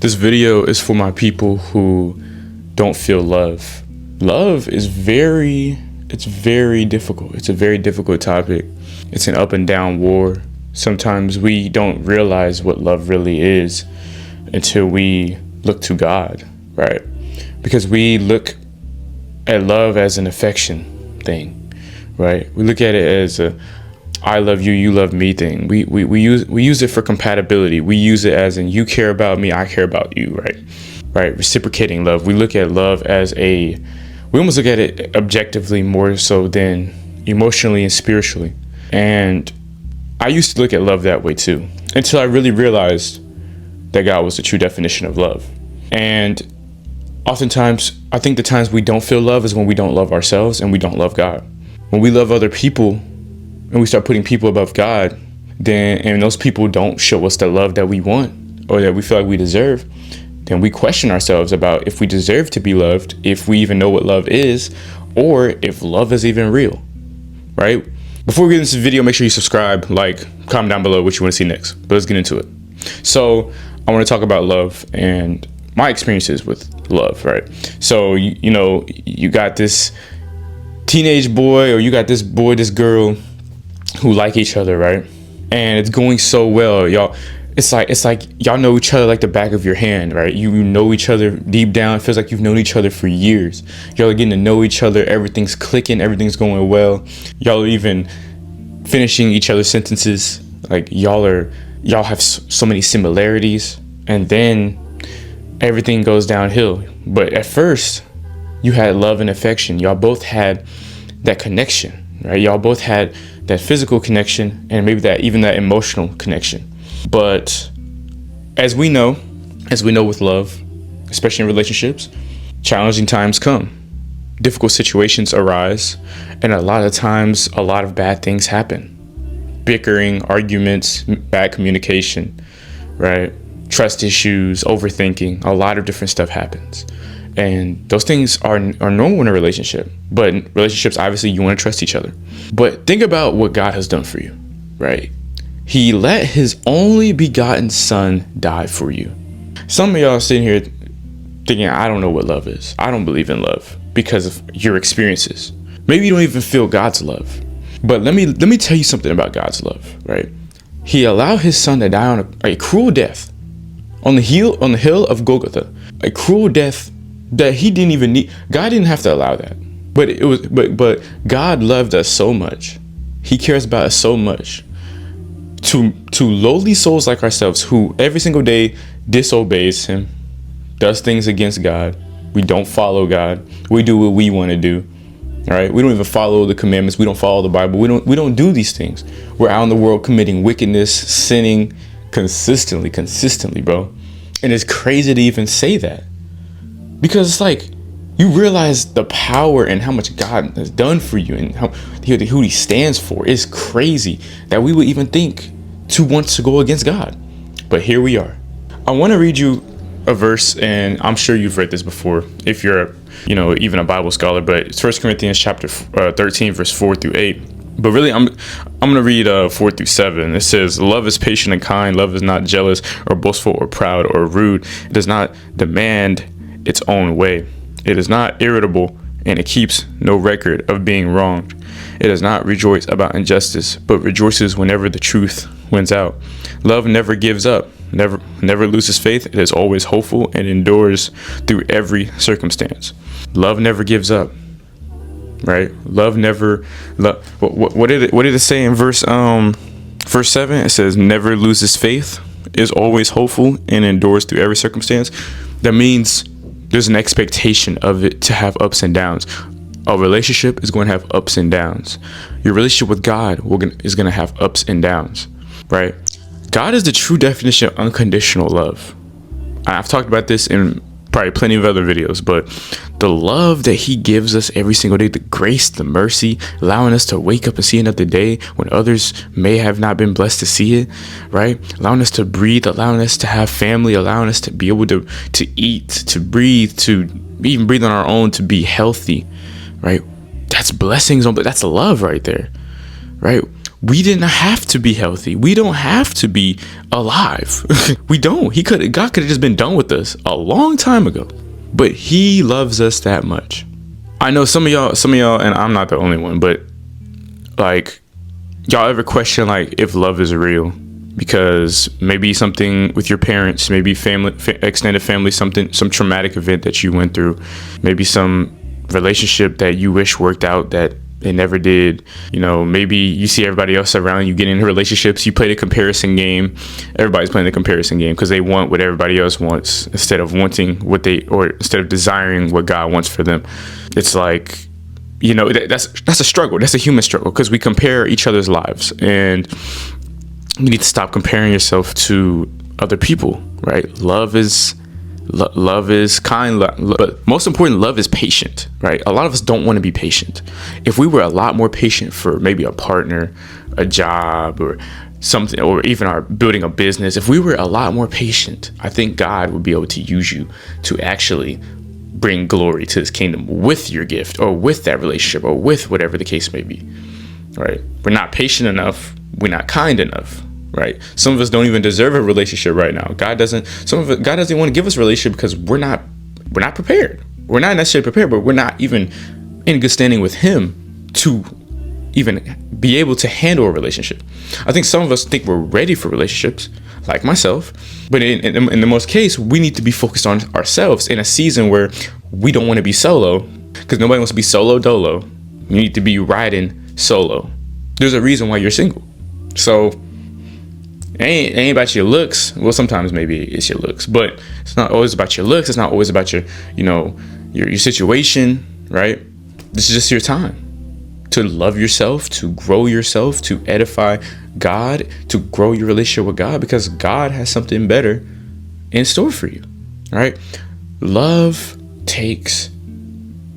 This video is for my people who don't feel love. Love is very difficult. It's a very difficult topic. It's an up and down war. Sometimes we don't realize what love really is until we look to God, right? Because we look at love as an affection thing, right? We look at it as a I love you, you love me thing. We use it for compatibility. We use it as in you care about me, I care about you, right? Right? Reciprocating love. We look at love as we almost look at it objectively more so than emotionally and spiritually. And I used to look at love that way too, until I really realized that God was the true definition of love. And oftentimes, I think the times we don't feel love is when we don't love ourselves and we don't love God. When we love other people and we start putting people above God, and those people don't show us the love that we want or that we feel like we deserve, then we question ourselves about if we deserve to be loved, if we even know what love is, or if love is even real, right? Before we get into this video, make sure you subscribe, like, comment down below what you want to see next. But let's get into it. So I want to talk about love and my experiences with love, right? So, you got this teenage boy, or you got this boy, this girl who like each other, right? And it's going so well, y'all. It's like y'all know each other like the back of your hand, right? You know each other deep down. It feels like you've known each other for years. Y'all are getting to know each other. Everything's clicking. Everything's going well. Y'all are even finishing each other's sentences. Like y'all have so many similarities, and then everything goes downhill. But at first, you had love and affection. Y'all both had that connection, right? Y'all both had that physical connection and maybe that emotional connection. But as we know with love, especially in relationships, challenging times come. Difficult situations arise, and a lot of times a lot of bad things happen. Bickering, arguments, bad communication, right? Trust issues, overthinking, a lot of different stuff happens. And those things are normal in a relationship. But in relationships, obviously, you want to trust each other. But think about what God has done for you, right? He let his only begotten son die for you. Some of y'all sitting here thinking, I don't know what love is. I don't believe in love because of your experiences. Maybe you don't even feel God's love. But let me tell you something about God's love, right? He allowed his son to die on a cruel death on the hill of Golgotha, a cruel death that he didn't even need. God didn't have to allow that. But God loved us so much. He cares about us so much. To lowly souls like ourselves, who every single day disobeys him, does things against God. We don't follow God. We do what we want to do. All right. We don't even follow the commandments. We don't follow the Bible. We don't do these things. We're out in the world committing wickedness, sinning consistently, bro. And it's crazy to even say that, because it's like you realize the power and how much God has done for you and who he stands for. It's crazy that we would even think to want to go against God. But here we are. I want to read you a verse, and I'm sure you've read this before if you're, even a Bible scholar, but it's 1 Corinthians chapter 13, verse 4 through 8. But really, I'm going to read 4 through 7. It says, love is patient and kind. Love is not jealous or boastful or proud or rude. It does not demand its own way. It is not irritable, and it keeps no record of being wronged. It does not rejoice about injustice, but rejoices whenever the truth wins out. Love never gives up, never loses faith. It is always hopeful and endures through every circumstance. Love never gives up, right? Love never. What did it say in verse 7? It says never loses faith, is always hopeful, and endures through every circumstance. That means there's an expectation of it to have ups and downs. A relationship is going to have ups and downs. Your relationship with God is going to have ups and downs, right? God is the true definition of unconditional love. I've talked about this in probably plenty of other videos, but the love that he gives us every single day, the grace, the mercy, allowing us to wake up and see another day when others may have not been blessed to see it, right? Allowing us to breathe, allowing us to have family, allowing us to be able to eat, to breathe, to even breathe on our own, to be healthy, right? That's blessings, that's love right there, right? We didn't have to be healthy. We don't have to be alive. We don't. God could have just been done with us a long time ago. But he loves us that much. I know some of y'all, and I'm not the only one, but like, y'all ever question like if love is real? Because maybe something with your parents, maybe family, extended family, some traumatic event that you went through, maybe some relationship that you wish worked out that it never did. You know, maybe you see everybody else around you getting into relationships. You play the comparison game. Everybody's playing the comparison game because they want what everybody else wants instead of instead of desiring what God wants for them. It's like, you know, that's a struggle. That's a human struggle because we compare each other's lives, and you need to stop comparing yourself to other people, right? Love is kind, but most important, love is patient, right? A lot of us don't want to be patient. If we were a lot more patient for maybe a partner, a job, or something, or even our building a business, if we were a lot more patient, I think God would be able to use you to actually bring glory to his kingdom with your gift or with that relationship or with whatever the case may be, right? We're not patient enough. We're not kind enough. Right. Some of us don't even deserve a relationship right now. God doesn't want to give us a relationship because we're not prepared. We're not necessarily prepared, but we're not even in good standing with him to even be able to handle a relationship. I think some of us think we're ready for relationships, like myself. But in the most case, we need to be focused on ourselves in a season where we don't want to be solo, because nobody wants to be solo dolo. You need to be riding solo. There's a reason why you're single. So it ain't about your looks. Well, sometimes maybe it's your looks, but it's not always about your looks. It's not always about your situation, right? This is just your time to love yourself, to grow yourself, to edify God, to grow your relationship with God, because God has something better in store for you, right? Love takes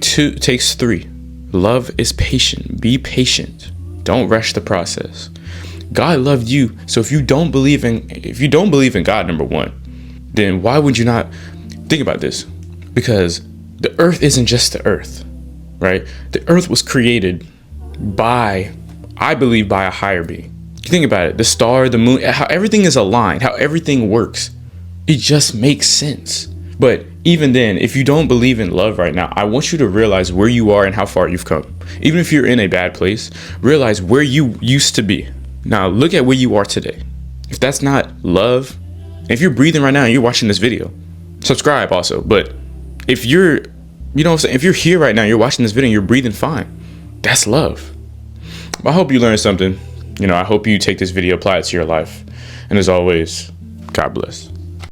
three. Love is patient. Be patient. Don't rush the process. God loved you. So if you don't believe in God, number one, then why would you not think about this? Because the earth isn't just the earth, right? The earth was created I believe, by a higher being. You think about it, the star, the moon, how everything is aligned, how everything works. It just makes sense. But even then, if you don't believe in love right now, I want you to realize where you are and how far you've come. Even if you're in a bad place, realize where you used to be. Now look at where you are today. If that's not love, if you're breathing right now and you're watching this video, subscribe also. But if you're, if you're here right now, you're watching this video and you're breathing fine, that's love. I hope you learned something. I hope you take this video, apply it to your life. And as always, God bless.